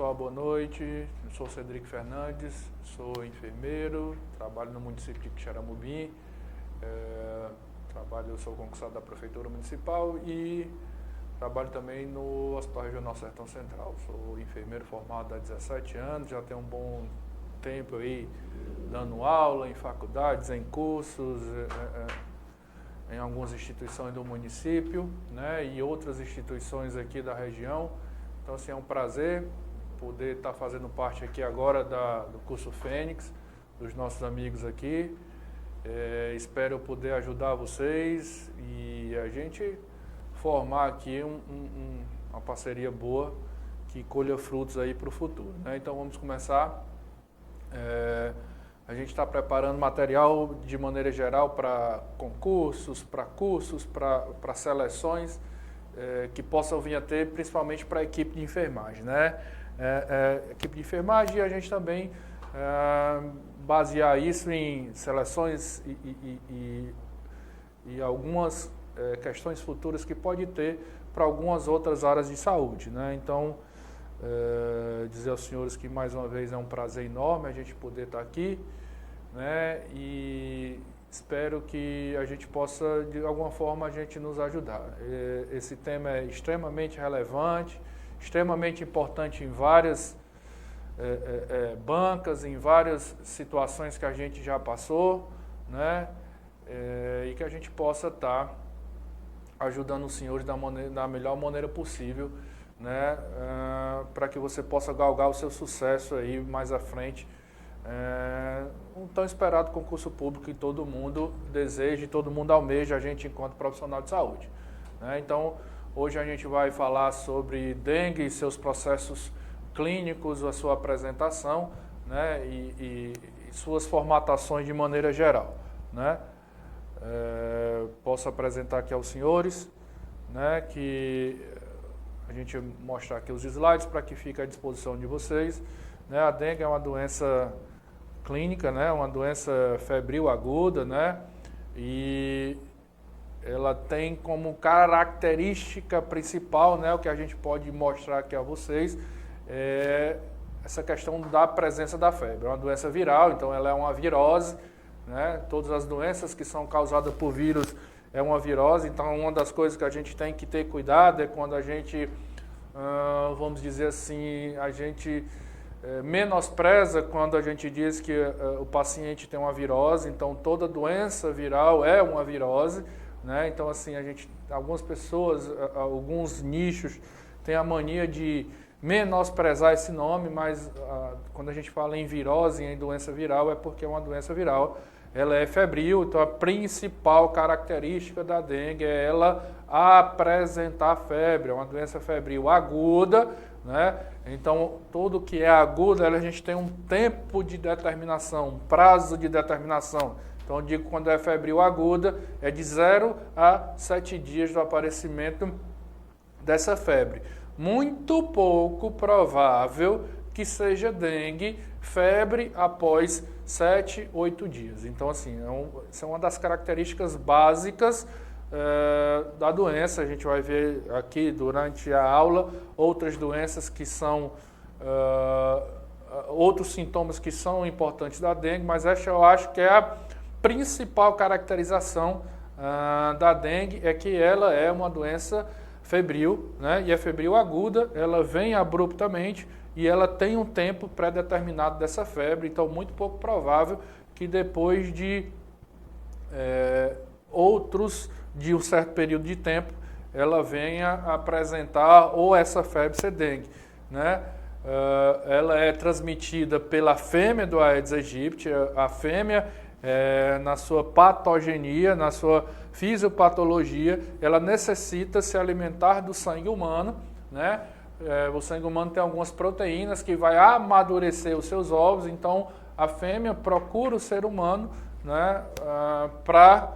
pessoal, boa noite. Eu sou Cedric Fernandes, sou enfermeiro, trabalho no município de Quixeramobim, sou concursado da Prefeitura Municipal e trabalho também no Hospital Regional Sertão Central. Sou enfermeiro formado há 17 anos, já tenho um bom tempo aí dando aula em faculdades, em cursos, em algumas instituições do município, né, e outras instituições aqui da região. Então, assim, é um prazer poder estar fazendo parte aqui agora do curso Fênix, dos nossos amigos aqui. Espero poder ajudar vocês e a gente formar aqui uma parceria boa que colha frutos aí para o futuro, né? Então, vamos começar. A gente está preparando material de maneira geral para concursos, para seleções que possam vir a ter, principalmente para a equipe de enfermagem, né? Equipe de enfermagem, e a gente também basear isso em seleções e algumas questões futuras que pode ter para algumas outras áreas de saúde, né? Então, dizer aos senhores que mais uma vez é um prazer enorme a gente poder estar aqui, né? E espero que a gente possa, de alguma forma, a gente nos ajudar. Esse tema é extremamente relevante, extremamente importante em várias bancas, em várias situações que a gente já passou, né? E que a gente possa estar ajudando os senhores da melhor maneira possível, né, para que você possa galgar o seu sucesso aí mais à frente, um tão esperado concurso público que todo mundo deseja e todo mundo almeja, a gente enquanto profissional de saúde, né? Então, hoje a gente vai falar sobre dengue e seus processos clínicos, a sua apresentação, né, e suas formatações de maneira geral, né? Posso apresentar aqui aos senhores, né, que a gente mostrar aqui os slides para que fique à disposição de vocês, né? A dengue é uma doença clínica, né, uma doença febril aguda, né, e ela tem como característica principal, né, o que a gente pode mostrar aqui a vocês, essa questão da presença da febre. É uma doença viral, então ela é uma virose, né? Todas as doenças que são causadas por vírus é uma virose, então uma das coisas que a gente tem que ter cuidado é quando a gente, vamos dizer assim, a gente menospreza quando a gente diz que o paciente tem uma virose. Então toda doença viral é uma virose, né? Então, assim, algumas pessoas, alguns nichos têm a mania de menosprezar esse nome, mas quando a gente fala em virose, em doença viral, é porque é uma doença viral. Ela é febril, então a principal característica da dengue é ela apresentar febre. É uma doença febril aguda, né? Então, tudo que é aguda, a gente tem um tempo de determinação, um prazo de determinação. Então, eu digo quando é febril aguda, é de 0 a 7 dias do aparecimento dessa febre. Muito pouco provável que seja dengue, febre após 7, 8 dias. Então, assim, essa é uma das características básicas da doença. A gente vai ver aqui durante a aula outras doenças que são, outros sintomas que são importantes da dengue, mas essa eu acho que é a principal caracterização da dengue, é que ela é uma doença febril, né? E é febril aguda, ela vem abruptamente e ela tem um tempo pré-determinado dessa febre, então muito pouco provável que depois de de um certo período de tempo, ela venha apresentar ou essa febre ser dengue, né? Ela é transmitida pela fêmea do Aedes aegypti. A fêmea, na sua patogenia, na sua fisiopatologia, ela necessita se alimentar do sangue humano, né? O sangue humano tem algumas proteínas que vai amadurecer os seus ovos, então a fêmea procura o ser humano, né, para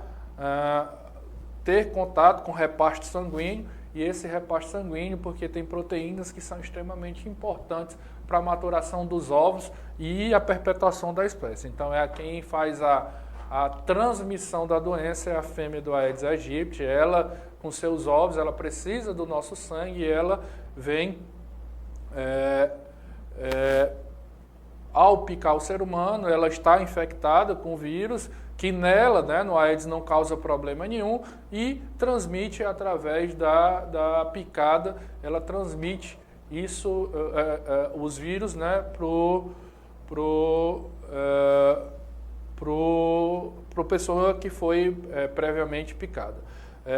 ter contato com o repasto sanguíneo, e esse repasto sanguíneo, porque tem proteínas que são extremamente importantes para a maturação dos ovos e a perpetuação da espécie. Então quem faz a transmissão da doença é a fêmea do Aedes aegypti. Ela, com seus ovos, ela precisa do nosso sangue e ela vem ao picar o ser humano, ela está infectada com o vírus, que nela, né, no Aedes, não causa problema nenhum e transmite através da picada, ela transmite isso, os vírus, né, pro pessoa que foi previamente picada.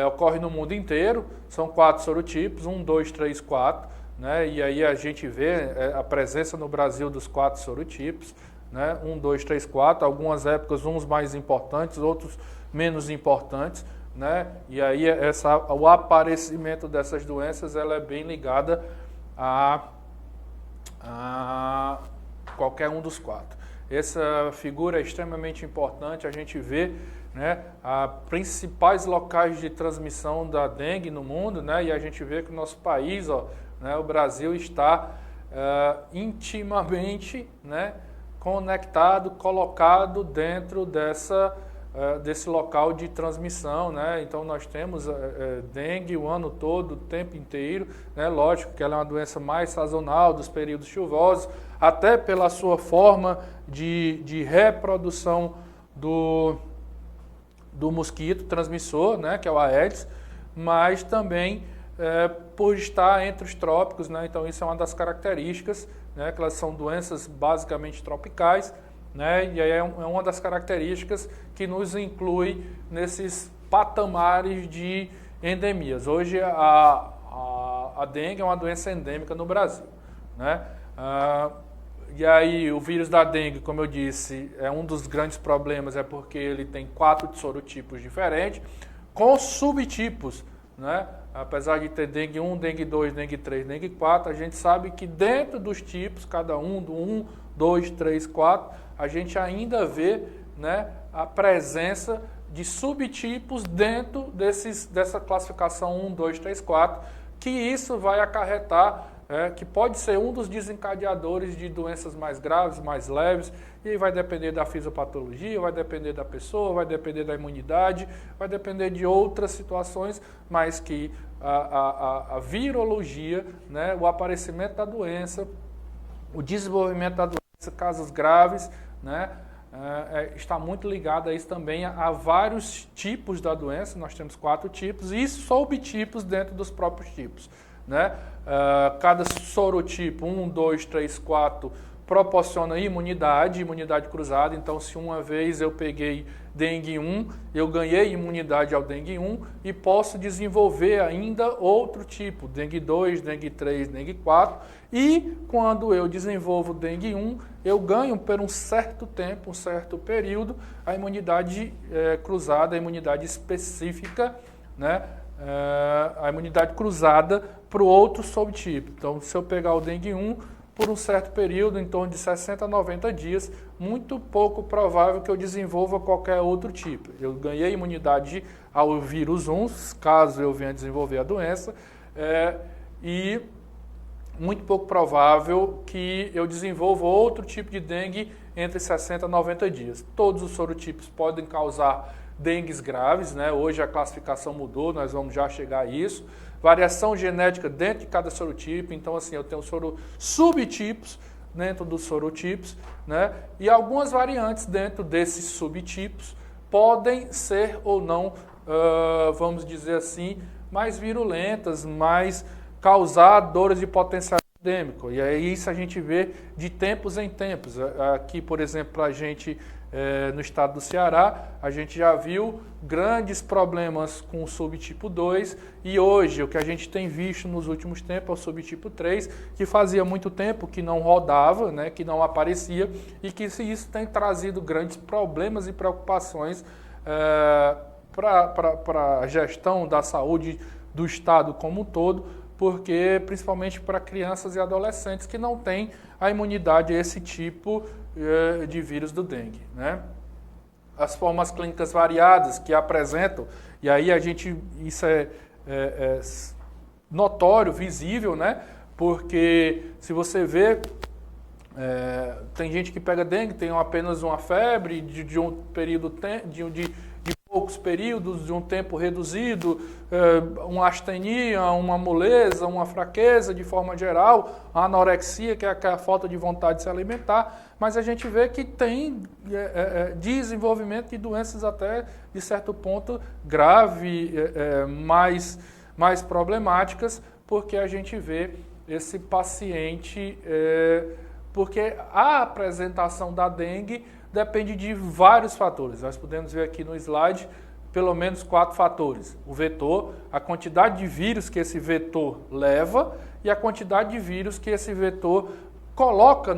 Ocorre no mundo inteiro, são 4 sorotipos, 1, 2, 3, 4, né, e aí a gente vê a presença no Brasil dos 4 sorotipos, né, 1, 2, 3, 4, algumas épocas uns mais importantes, outros menos importantes, né, e aí o aparecimento dessas doenças ela é bem ligada a qualquer um dos 4. Essa figura é extremamente importante, a gente vê, né, principais locais de transmissão da dengue no mundo, né, e a gente vê que o nosso país, né, o Brasil, está intimamente, né, conectado, colocado dentro desse local de transmissão, né? Então nós temos dengue o ano todo, o tempo inteiro, né? Lógico que ela é uma doença mais sazonal dos períodos chuvosos, até pela sua forma de reprodução do mosquito transmissor, né? Que é o Aedes, mas também por estar entre os trópicos, né? Então isso é uma das características, né? Que elas são doenças basicamente tropicais, né? E aí é uma das características que nos inclui nesses patamares de endemias. Hoje a dengue é uma doença endêmica no Brasil, né? E aí o vírus da dengue, como eu disse, é um dos grandes problemas, é porque ele tem 4 sorotipos diferentes, com subtipos, né? Apesar de ter dengue 1, dengue 2, dengue 3, dengue 4, a gente sabe que dentro dos tipos, cada um, do 1, 2, 3, 4, a gente ainda vê, né, a presença de subtipos dentro dessa classificação 1, 2, 3, 4, que isso vai acarretar, que pode ser um dos desencadeadores de doenças mais graves, mais leves, e aí vai depender da fisiopatologia, vai depender da pessoa, vai depender da imunidade, vai depender de outras situações, mas que a virologia, né, o aparecimento da doença, o desenvolvimento da doença, casos graves, né, está muito ligado a isso também, a vários tipos da doença. Nós temos 4 tipos e subtipos dentro dos próprios tipos, né? Cada sorotipo, 1, 2, 3, 4, proporciona imunidade cruzada. Então, se uma vez eu peguei dengue 1, eu ganhei imunidade ao dengue 1 e posso desenvolver ainda outro tipo, dengue 2, dengue 3, dengue 4. E quando eu desenvolvo dengue 1, eu ganho por um certo tempo, um certo período, a imunidade cruzada, a imunidade específica, né? A imunidade cruzada para o outro subtipo. Então, se eu pegar o dengue 1, por um certo período, em torno de 60 a 90 dias, muito pouco provável que eu desenvolva qualquer outro tipo. Eu ganhei imunidade ao vírus 1, caso eu venha desenvolver a doença, e muito pouco provável que eu desenvolva outro tipo de dengue entre 60 a 90 dias. Todos os sorotipos podem causar dengues graves, né? Hoje a classificação mudou, nós vamos já chegar a isso. Variação genética dentro de cada sorotipo, então assim, eu tenho subtipos dentro dos sorotipos, né? E algumas variantes dentro desses subtipos podem ser ou não, vamos dizer assim, mais virulentas, mais causadoras de potencial endêmico. E aí isso a gente vê de tempos em tempos. Aqui, por exemplo, para a gente, no estado do Ceará, a gente já viu grandes problemas com o subtipo 2 e hoje o que a gente tem visto nos últimos tempos é o subtipo 3, que fazia muito tempo que não rodava, né, que não aparecia e que isso tem trazido grandes problemas e preocupações para a gestão da saúde do estado como um todo, porque principalmente para crianças e adolescentes que não têm a imunidade a esse tipo de vírus do dengue, né? As formas clínicas variadas que apresentam, e aí isso é notório, visível, né? Porque se você vê, tem gente que pega dengue, tem apenas uma febre de um período de poucos períodos, de um tempo reduzido, uma astenia, uma moleza, uma fraqueza de forma geral, a anorexia, que é a falta de vontade de se alimentar, mas a gente vê que tem desenvolvimento de doenças até, de certo ponto, grave, mais problemáticas, porque a gente vê esse paciente, porque a apresentação da dengue depende de vários fatores. Nós podemos ver aqui no slide pelo menos 4 fatores. O vetor, a quantidade de vírus que esse vetor leva e a quantidade de vírus que esse vetor coloca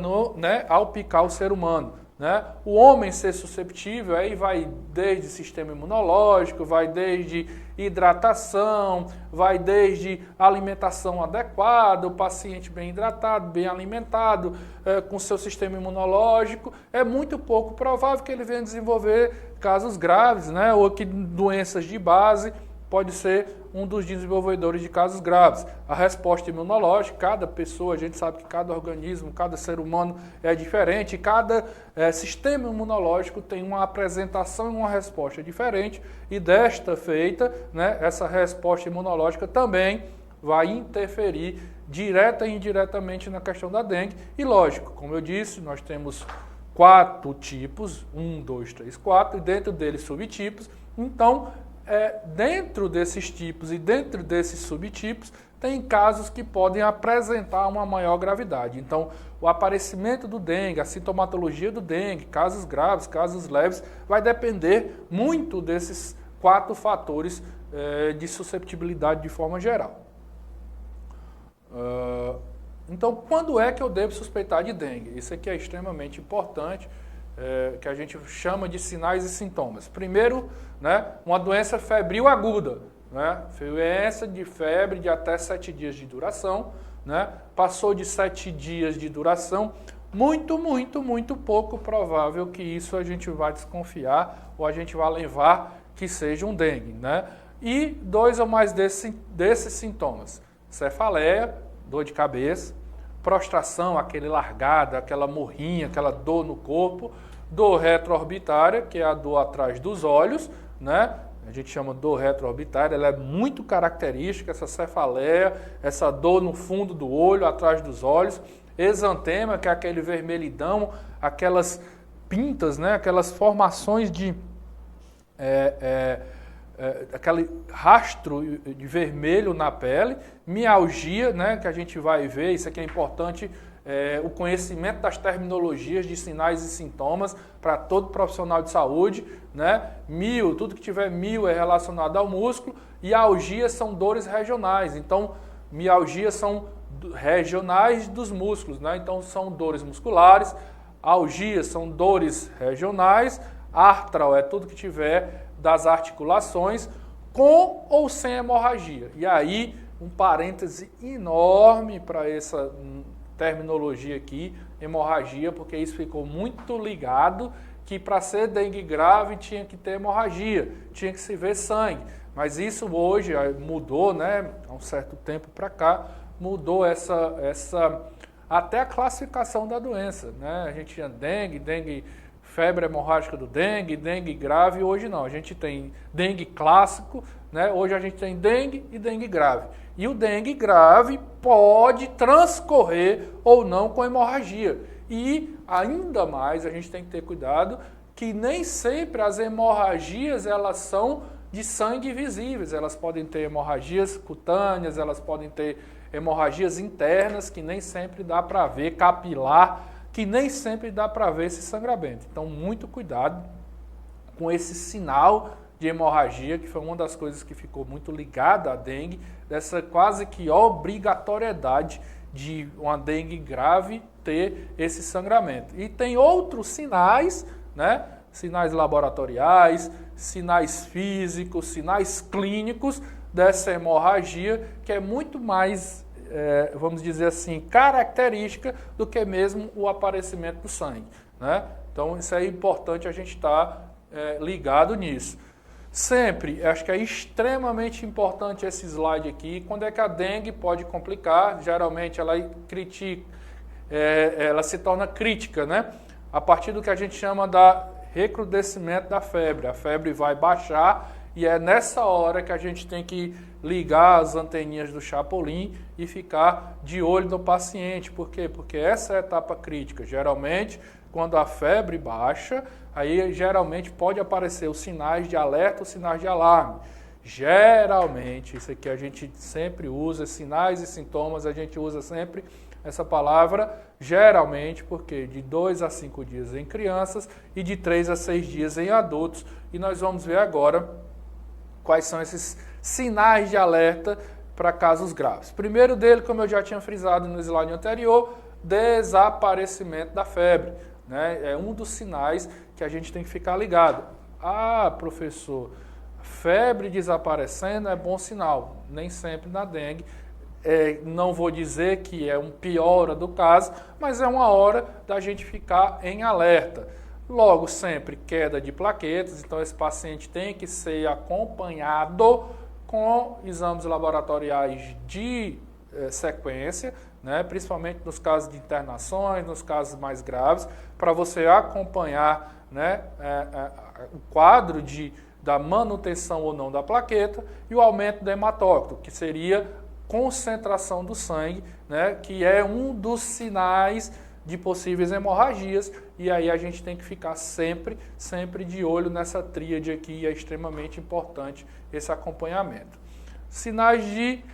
ao picar o ser humano. Né? O homem ser susceptível, aí vai desde sistema imunológico, vai desde hidratação, vai desde alimentação adequada, o paciente bem hidratado, bem alimentado, com seu sistema imunológico, é muito pouco provável que ele venha desenvolver casos graves, né? Ou que doenças de base pode ser um dos desenvolvedores de casos graves. A resposta imunológica, cada pessoa, a gente sabe que cada organismo, cada ser humano é diferente, cada sistema imunológico tem uma apresentação e uma resposta diferente, e desta feita, né, essa resposta imunológica também vai interferir direta e indiretamente na questão da dengue. E lógico, como eu disse, nós temos 4 tipos, 1, 2, 3, 4, e dentro deles subtipos. Então, dentro desses tipos e dentro desses subtipos, tem casos que podem apresentar uma maior gravidade. Então, o aparecimento do dengue, a sintomatologia do dengue, casos graves, casos leves, vai depender muito desses 4 fatores de susceptibilidade de forma geral. Então, quando é que eu devo suspeitar de dengue? Isso aqui é extremamente importante, que a gente chama de sinais e sintomas. Primeiro, né, uma doença febril aguda, né, doença de febre de até 7 dias de duração, né, passou de 7 dias de duração, muito pouco provável que isso a gente vai desconfiar ou a gente vai levar que seja um dengue, né? E 2 ou mais desses sintomas: cefaleia, dor de cabeça, prostração, aquele largada, aquela morrinha, aquela dor no corpo, dor retroorbitária, que é a dor atrás dos olhos, né? A gente chama dor retroorbitária, ela é muito característica, essa cefaleia, essa dor no fundo do olho, atrás dos olhos. Exantema, que é aquele vermelhidão, aquelas pintas, né? Aquelas formações de aquele rastro de vermelho na pele. Mialgia, né, que a gente vai ver, isso aqui é importante, o conhecimento das terminologias de sinais e sintomas para todo profissional de saúde, né? Mio, tudo que tiver mio é relacionado ao músculo, e algias são dores regionais. Então, mialgias são regionais dos músculos, né? Então, são dores musculares, algias são dores regionais, artral é tudo que tiver das articulações, com ou sem hemorragia. E aí, um parêntese enorme para essa terminologia aqui, hemorragia, porque isso ficou muito ligado, que para ser dengue grave tinha que ter hemorragia, tinha que se ver sangue. Mas isso hoje mudou, né? Há um certo tempo para cá, mudou essa até a classificação da doença, né? A gente tinha dengue, febre hemorrágica do dengue grave, hoje não. A gente tem dengue clássico, né? Hoje a gente tem dengue e dengue grave. E o dengue grave pode transcorrer ou não com hemorragia. E ainda mais a gente tem que ter cuidado que nem sempre as hemorragias elas são de sangue visíveis. Elas podem ter hemorragias cutâneas, elas podem ter hemorragias internas que nem sempre dá para ver, capilar, que nem sempre dá para ver esse sangramento. Então, muito cuidado com esse sinal de hemorragia, que foi uma das coisas que ficou muito ligada à dengue, dessa quase que obrigatoriedade de uma dengue grave ter esse sangramento. E tem outros sinais, né? Sinais laboratoriais, sinais físicos, sinais clínicos dessa hemorragia, que é muito mais, vamos dizer assim, característica do que mesmo o aparecimento do sangue, né? Então, isso é importante a gente estar ligado nisso. Sempre, acho que é extremamente importante esse slide aqui, quando é que a dengue pode complicar. Geralmente ela ela se torna crítica, né? A partir do que a gente chama da recrudescimento da febre. A febre vai baixar e é nessa hora que a gente tem que ligar as anteninhas do Chapolin e ficar de olho no paciente. Por quê? Porque essa é a etapa crítica. Geralmente, quando a febre baixa, aí geralmente pode aparecer os sinais de alerta, os sinais de alarme. Geralmente, isso aqui a gente sempre usa, sinais e sintomas, a gente usa sempre essa palavra, geralmente, porque de 2 a 5 dias em crianças e de 3 a 6 dias em adultos. E nós vamos ver agora quais são esses sinais de alerta para casos graves. Primeiro dele, como eu já tinha frisado no slide anterior, desaparecimento da febre, né? É um dos sinais que a gente tem que ficar ligado. Ah, professor, febre desaparecendo é bom sinal, nem sempre na dengue. Não vou dizer que é um piora do caso, mas é uma hora da gente ficar em alerta. Logo, sempre queda de plaquetas, então esse paciente tem que ser acompanhado com exames laboratoriais de sequência, né, principalmente nos casos de internações, nos casos mais graves, para você acompanhar, né, o quadro da manutenção ou não da plaqueta e o aumento do hematócrito, que seria concentração do sangue, né, que é um dos sinais de possíveis hemorragias, e aí a gente tem que ficar sempre de olho nessa tríade aqui, é extremamente importante esse acompanhamento. Sinais de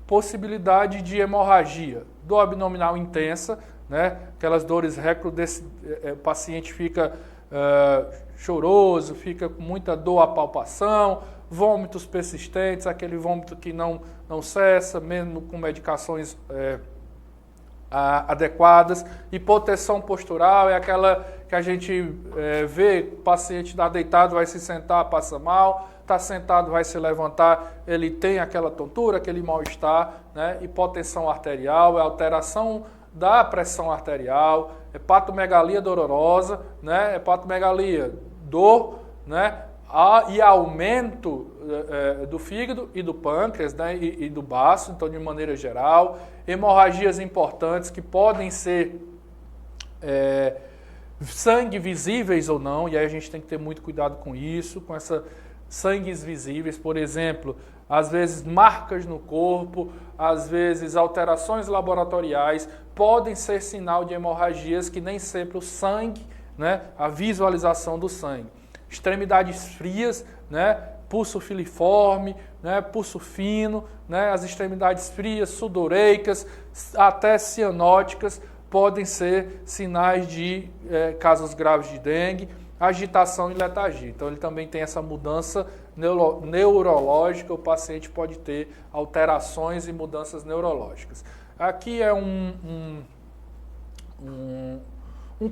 possibilidade de hemorragia, dor abdominal intensa, né, aquelas dores recrudescentes, o paciente fica choroso, fica com muita dor à palpação, vômitos persistentes, aquele vômito que não cessa, mesmo com medicações adequadas. Hipotensão postural é aquela que a gente vê, o paciente está deitado, vai se sentar, passa mal, está sentado, vai se levantar, ele tem aquela tontura, aquele mal-estar, né? Hipotensão arterial, é alteração da pressão arterial, hepatomegalia dolorosa, né? Hepatomegalia, dor, né? E aumento do fígado e do pâncreas, né, e do baço, então de maneira geral, hemorragias importantes que podem ser sangue visíveis ou não, e aí a gente tem que ter muito cuidado com isso, com essas sangues visíveis, por exemplo, às vezes marcas no corpo, às vezes alterações laboratoriais, podem ser sinal de hemorragias que nem sempre o sangue, né, a visualização do sangue. Extremidades frias, né, pulso filiforme, né, pulso fino, né, as extremidades frias, sudoreicas, até cianóticas, podem ser sinais de casos graves de dengue, agitação e letargia. Então ele também tem essa mudança neurológica, o paciente pode ter alterações e mudanças neurológicas. Aqui é um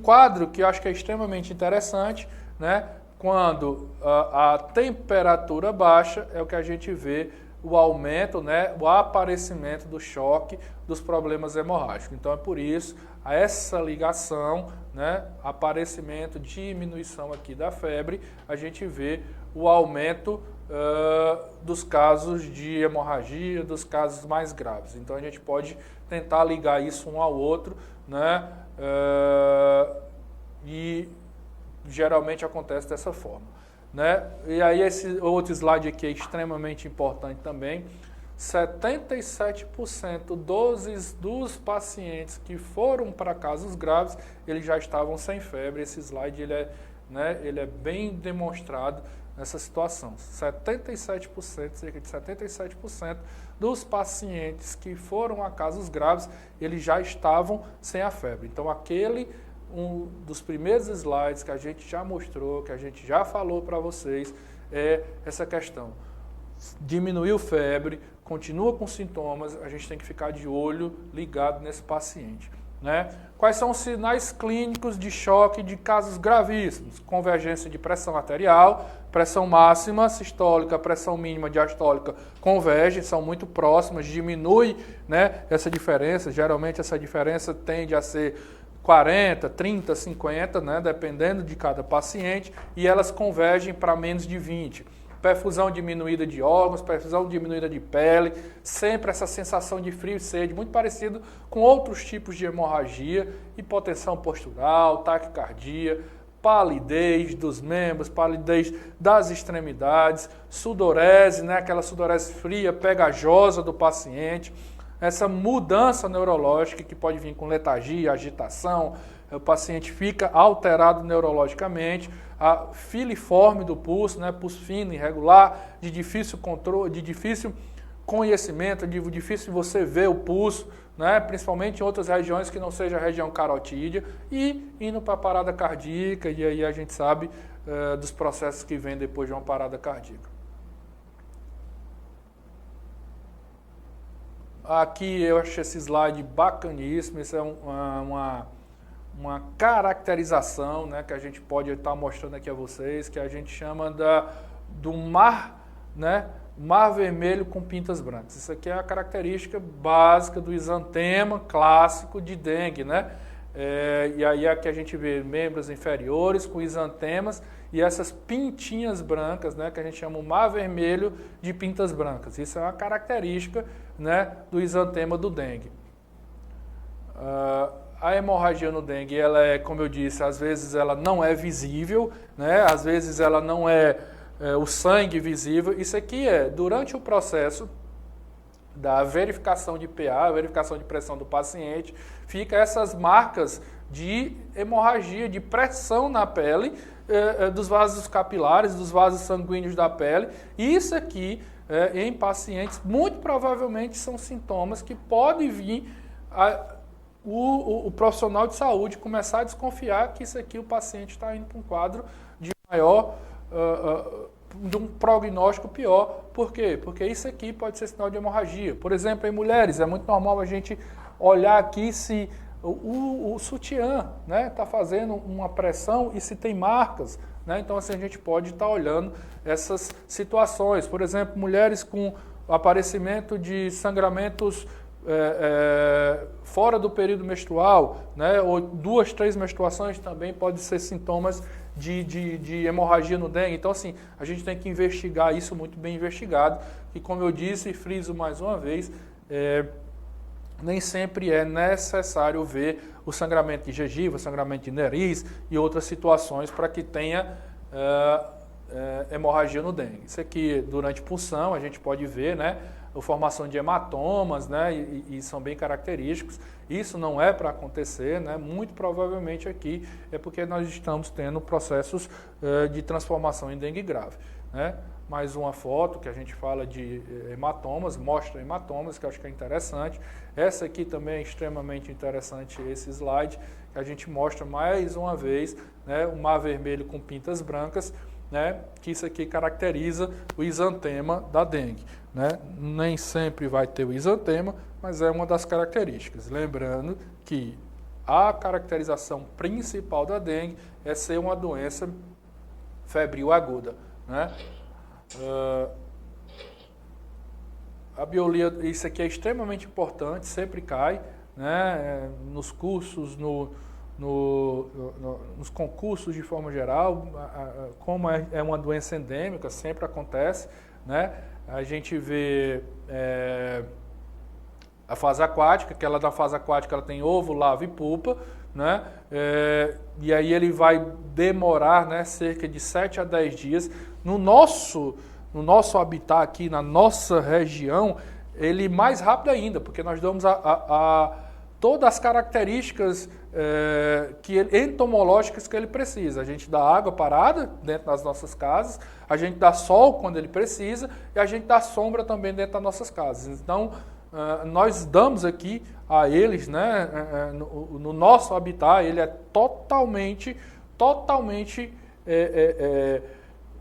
quadro que eu acho que é extremamente interessante, né? Quando a temperatura baixa, é o que a gente vê o aumento, né, o aparecimento do choque dos problemas hemorrágicos. Então é por isso essa ligação, né, aparecimento, diminuição aqui da febre, a gente vê o aumento dos casos de hemorragia, dos casos mais graves. Então a gente pode tentar ligar isso um ao outro, né, e geralmente acontece dessa forma, né? E aí esse outro slide aqui é extremamente importante também. 77% dos pacientes que foram para casos graves, eles já estavam sem febre. Esse slide ele é bem demonstrado nessa situação. 77%, cerca de 77% dos pacientes que foram a casos graves, eles já estavam sem a febre. Então um dos primeiros slides que a gente já mostrou, que a gente já falou para vocês, é essa questão. Diminuiu febre, continua com sintomas, a gente tem que ficar de olho ligado nesse paciente, né? Quais são os sinais clínicos de choque de casos gravíssimos? Convergência de pressão arterial, pressão máxima sistólica, pressão mínima diastólica convergem, são muito próximas, diminui, né, essa diferença. Geralmente essa diferença tende a ser 40, 30, 50, né, dependendo de cada paciente, e elas convergem para menos de 20. Perfusão diminuída de órgãos, perfusão diminuída de pele, sempre essa sensação de frio e sede, muito parecido com outros tipos de hemorragia, hipotensão postural, taquicardia, palidez dos membros, palidez das extremidades, sudorese, né, aquela sudorese fria, pegajosa do paciente, essa mudança neurológica que pode vir com letargia, agitação, o paciente fica alterado neurologicamente, a filiforme do pulso, né, pulso fino, irregular, de difícil controle, de difícil conhecimento, de difícil você ver o pulso, né, principalmente em outras regiões que não seja a região carotídea, e indo para a parada cardíaca, e aí a gente sabe dos processos que vêm depois de uma parada cardíaca. Aqui eu achei esse slide bacaníssimo, isso é uma caracterização, né, que a gente pode estar mostrando aqui a vocês, que a gente chama do mar, né, mar vermelho com pintas brancas. Isso aqui é a característica básica do exantema clássico de dengue, né? E aí aqui a gente vê membros inferiores com exantemas e essas pintinhas brancas, né, que a gente chama o mar vermelho de pintas brancas. Isso é uma característica, né, do exantema do dengue. A hemorragia no dengue, ela é, como eu disse, às vezes ela não é visível, né? Às vezes ela não é o sangue visível. Isso aqui durante o processo da verificação de PA, verificação de pressão do paciente, fica essas marcas de hemorragia, de pressão na pele, dos vasos capilares, dos vasos sanguíneos da pele. Isso aqui, em pacientes, muito provavelmente são sintomas que podem vir o profissional de saúde começar a desconfiar que isso aqui o paciente está indo para um quadro de maior, de um prognóstico pior. Por quê? Porque isso aqui pode ser sinal de hemorragia. Por exemplo, em mulheres, é muito normal a gente olhar aqui se o sutiã, né, está fazendo uma pressão e se tem marcas, né? Então assim, a gente pode estar olhando essas situações. Por exemplo, mulheres com aparecimento de sangramentos fora do período menstrual, né, ou 2, 3 menstruações também pode ser sintomas de hemorragia no dengue. Então, assim, a gente tem que investigar isso muito bem investigado, e como eu disse e friso mais uma vez, nem sempre é necessário ver o sangramento de gengiva, sangramento de nariz e outras situações para que tenha hemorragia no dengue. Isso aqui, durante punção, a gente pode ver, né, a formação de hematomas, né, e são bem característicos. Isso não é para acontecer, né, muito provavelmente aqui é porque nós estamos tendo processos de transformação em dengue grave, né. Mais uma foto que a gente fala de hematomas, mostra hematomas, que eu acho que é interessante. Essa aqui também é extremamente interessante, esse slide, que a gente mostra mais uma vez, né, o mar vermelho com pintas brancas, né, que isso aqui caracteriza o exantema da dengue, né? Nem sempre vai ter o exantema, mas é uma das características. Lembrando que a caracterização principal da dengue é ser uma doença febril aguda, né? A biolia, isso aqui é extremamente importante, sempre cai, né, nos cursos, nos concursos de forma geral, como é uma doença endêmica, sempre acontece, né? A gente vê a fase aquática, que ela da fase aquática ela tem ovo, larva e pupa, né? E aí ele vai demorar, né, cerca de 7 a 10 dias. No nosso habitat aqui, na nossa região, ele mais rápido ainda, porque nós damos todas as características entomológicas que ele precisa. A gente dá água parada dentro das nossas casas, a gente dá sol quando ele precisa e a gente dá sombra também dentro das nossas casas. Então, nós damos aqui a eles, né, no nosso habitat, ele é totalmente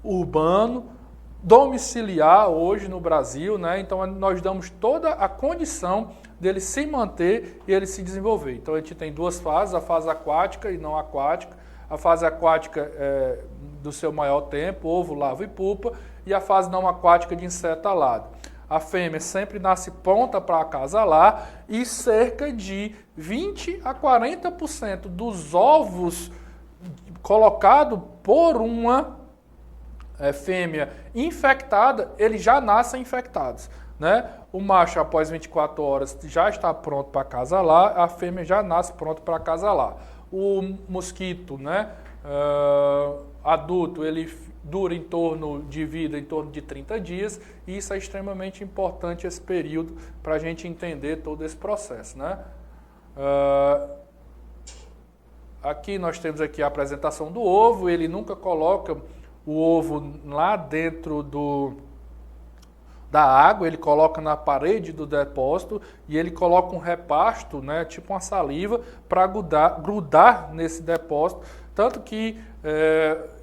urbano, domiciliar hoje no Brasil, né? Então nós damos toda a condição dele se manter e ele se desenvolver. Então a gente tem duas fases, a fase aquática e não aquática. A fase aquática é do seu maior tempo, ovo, larva e pupa, e a fase não aquática de inseto alado. A fêmea sempre nasce pronta para acasalar e cerca de 20 a 40% dos ovos colocados por uma fêmea infectada, eles já nascem infectados, né? O macho, após 24 horas, já está pronto para acasalar, a fêmea já nasce pronto para acasalar. O mosquito, né, adulto, ele dura de vida em torno de 30 dias, e isso é extremamente importante, esse período, para a gente entender todo esse processo, né? Aqui nós temos aqui a apresentação do ovo. Ele nunca coloca o ovo lá dentro da água, ele coloca na parede do depósito e ele coloca um repasto, né, tipo uma saliva, para grudar nesse depósito, tanto que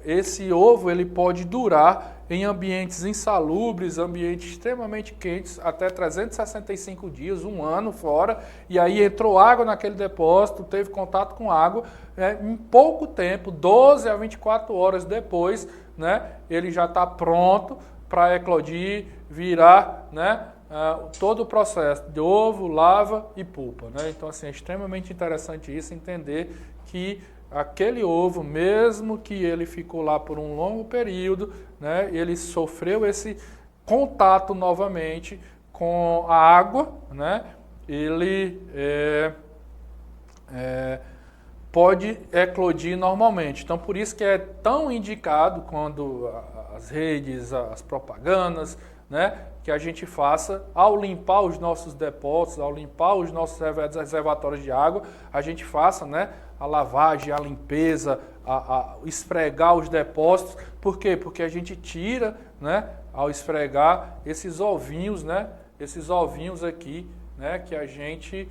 esse ovo ele pode durar em ambientes insalubres, ambientes extremamente quentes, até 365 dias, um ano fora, e aí entrou água naquele depósito, teve contato com água, em pouco tempo, 12 a 24 horas depois, né, ele já está pronto para eclodir, virar, né, todo o processo de ovo, lava e pulpa, né? Então, assim, é extremamente interessante isso, entender que aquele ovo, mesmo que ele ficou lá por um longo período, né, ele sofreu esse contato novamente com a água, né, ele pode eclodir normalmente. Então, por isso que é tão indicado quando as redes, as propagandas, né, que a gente faça, ao limpar os nossos depósitos, ao limpar os nossos reservatórios de água, a gente faça, né, a lavagem, a limpeza, a esfregar os depósitos. Por quê? Porque a gente tira, né, ao esfregar esses ovinhos, né, esses ovinhos aqui, né, que a gente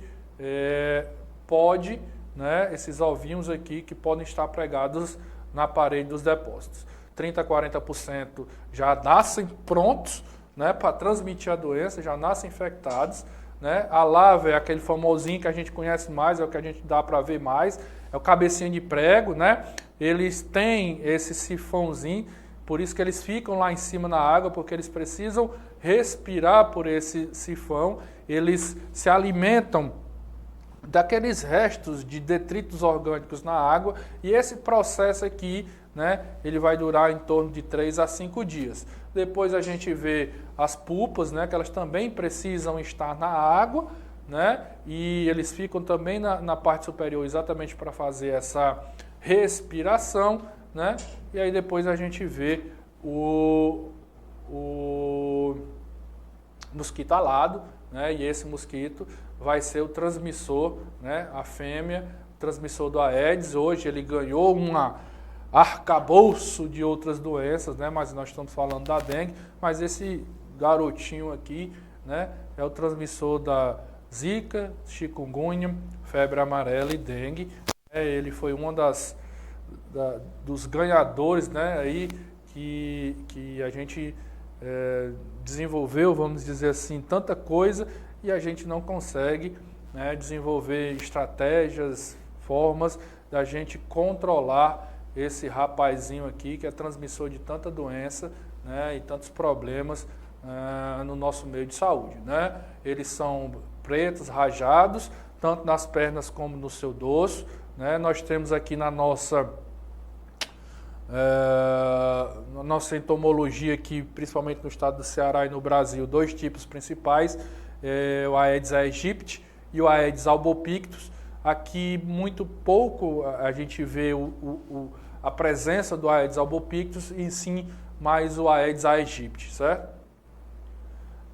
pode, né, esses ovinhos aqui que podem estar pregados na parede dos depósitos. 30% a 40% já nascem prontos, né, para transmitir a doença, já nascem infectados, né? A lava é aquele famosinho que a gente conhece mais, é o que a gente dá para ver mais, é o cabecinha de prego, né? Eles têm esse sifãozinho, por isso que eles ficam lá em cima na água, porque eles precisam respirar por esse sifão, eles se alimentam daqueles restos de detritos orgânicos na água, e esse processo aqui, né, ele vai durar em torno de 3 a 5 dias. Depois a gente vê as pulpas, né, que elas também precisam estar na água, né, e eles ficam também na parte superior exatamente para fazer essa respiração, né, e aí depois a gente vê o mosquito alado, né, e esse mosquito vai ser o transmissor, né, a fêmea, transmissor do Aedes. Hoje ele ganhou arcabouço de outras doenças, né? Mas nós estamos falando da dengue, mas esse garotinho aqui, né, é o transmissor da zika, chikungunya, febre amarela e dengue. Ele foi uma dos ganhadores, né, aí que a gente desenvolveu, vamos dizer assim, tanta coisa, e a gente não consegue, né, desenvolver estratégias, formas da gente controlar esse rapazinho aqui, que é transmissor de tanta doença, né, e tantos problemas no nosso meio de saúde, né? Eles são pretos, rajados, tanto nas pernas como no seu dorso, né? Nós temos aqui na nossa entomologia aqui, principalmente no estado do Ceará e no Brasil, 2 tipos principais, o Aedes aegypti e o Aedes albopictus. Aqui muito pouco a gente vê a presença do Aedes albopictus e sim mais o Aedes aegypti, certo?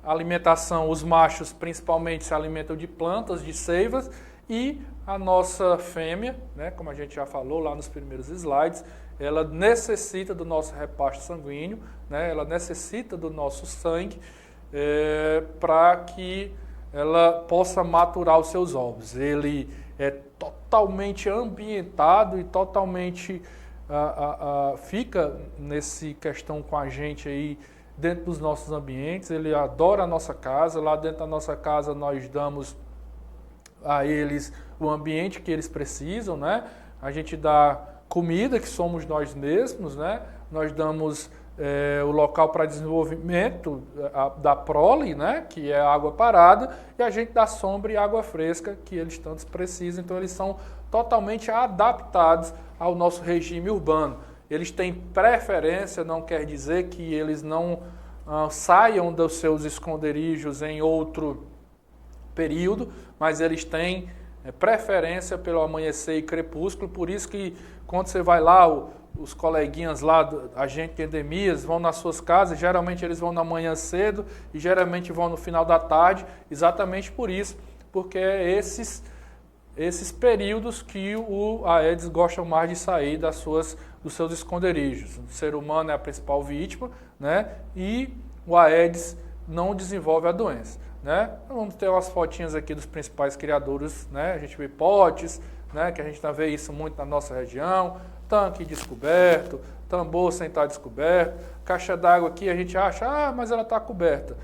A alimentação, os machos principalmente se alimentam de plantas, de seivas, e a nossa fêmea, né, como a gente já falou lá nos primeiros slides, ela necessita do nosso repasto sanguíneo, né, ela necessita do nosso sangue para que ela possa maturar os seus ovos. Ele é totalmente ambientado e totalmente fica nesse questão com a gente aí dentro dos nossos ambientes. Ele adora a nossa casa. Lá dentro da nossa casa nós damos a eles o ambiente que eles precisam, né? A gente dá comida, que somos nós mesmos, né? Nós damos o local para desenvolvimento da prole, né, que é a água parada, e a gente dá sombra e água fresca, que eles tantos precisam. Então eles são totalmente adaptados ao nosso regime urbano. Eles têm preferência, não quer dizer que eles não saiam dos seus esconderijos em outro período, mas eles têm preferência pelo amanhecer e crepúsculo, por isso que quando você vai lá, os coleguinhas lá, agente de endemias, vão nas suas casas, geralmente eles vão na manhã cedo e geralmente vão no final da tarde, exatamente por isso, porque é esses períodos que o Aedes gosta mais de sair dos seus esconderijos. O ser humano é a principal vítima, né? E o Aedes não desenvolve a doença, né? Vamos ter umas fotinhas aqui dos principais criadores, né? A gente vê potes, né? Que a gente vê isso muito na nossa região, tanque descoberto, tambor sem estar descoberto, caixa d'água aqui a gente acha, mas ela está coberta.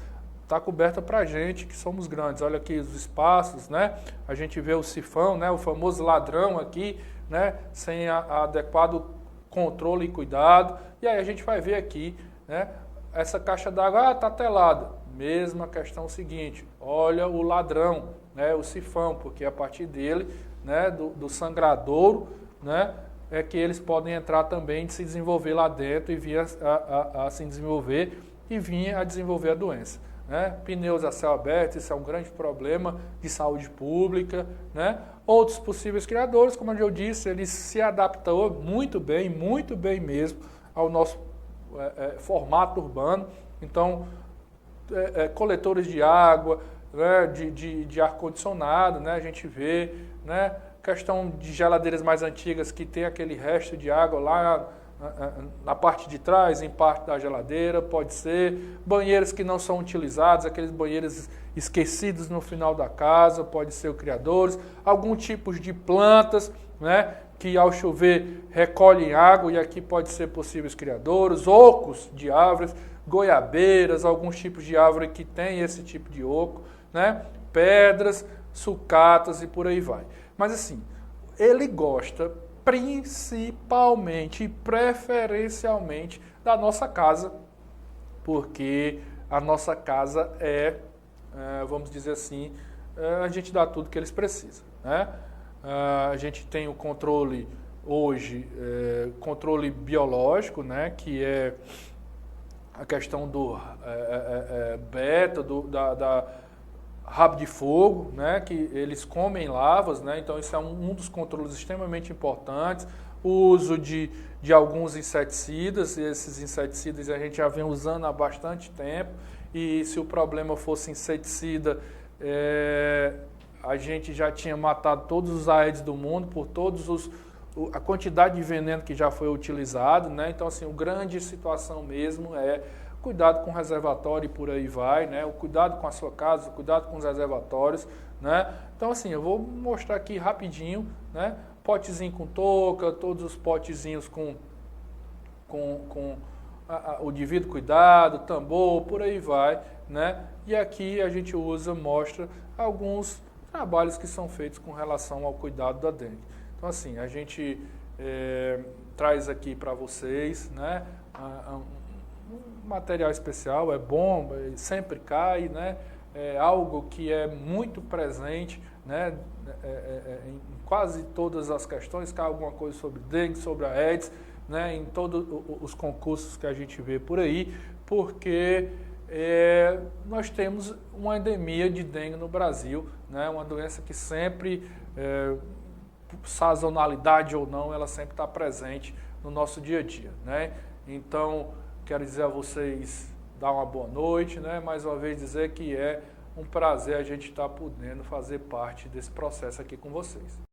Está coberta para a gente, que somos grandes. Olha aqui os espaços, né? A gente vê o sifão, né? O famoso ladrão aqui, né? Sem adequado controle e cuidado. E aí a gente vai ver aqui, né? Essa caixa d'água, está telada. Mesma questão seguinte, olha o ladrão, né? O sifão, porque a partir dele, né? Do sangradouro, né? É que eles podem entrar também, de se desenvolver lá dentro e vir a se desenvolver e vir a desenvolver a doença. Né? Pneus a céu aberto, isso é um grande problema de saúde pública, né? Outros possíveis criadores, como eu disse, eles se adaptam muito bem mesmo ao nosso formato urbano. Então, coletores de água, né? de ar-condicionado, né? A gente vê, né? Questão de geladeiras mais antigas que tem aquele resto de água lá na parte de trás, em parte da geladeira, pode ser. Banheiros que não são utilizados, aqueles banheiros esquecidos no final da casa, pode ser o criadores. Algum tipo de plantas, né, que ao chover recolhem água, e aqui pode ser possíveis criadores. Ocos de árvores, goiabeiras, alguns tipos de árvore que tem esse tipo de oco, né, pedras, sucatas e por aí vai. Mas assim, ele gosta principalmente e preferencialmente da nossa casa, porque a nossa casa vamos dizer assim, a gente dá tudo que eles precisam, né? A gente tem o controle hoje, controle biológico, né? Que é a questão do beta, da rabo de fogo, né, que eles comem larvas, né, então isso é um dos controles extremamente importantes. O uso de alguns inseticidas, e esses inseticidas a gente já vem usando há bastante tempo, e se o problema fosse inseticida, a gente já tinha matado todos os Aedes do mundo, por a quantidade de veneno que já foi utilizado, né, então assim, a grande situação mesmo é cuidado com o reservatório e por aí vai, né? O cuidado com a sua casa, o cuidado com os reservatórios, né? Então assim, eu vou mostrar aqui rapidinho, né? Potezinho com touca, todos os potezinhos com o devido cuidado, tambor, por aí vai, né? E aqui a gente mostra alguns trabalhos que são feitos com relação ao cuidado da dengue. Então assim, a gente traz aqui para vocês, né? Um material especial, é bom, sempre cai, né? É algo que é muito presente, né? Em quase todas as questões, cai alguma coisa sobre dengue, sobre a Aedes, né? Em todos os concursos que a gente vê por aí, porque nós temos uma endemia de dengue no Brasil, né? Uma doença que sempre, sazonalidade ou não, ela sempre está presente no nosso dia a dia, né? Então, quero dizer a vocês, dar uma boa noite, né? Mais uma vez dizer que é um prazer a gente estar podendo fazer parte desse processo aqui com vocês.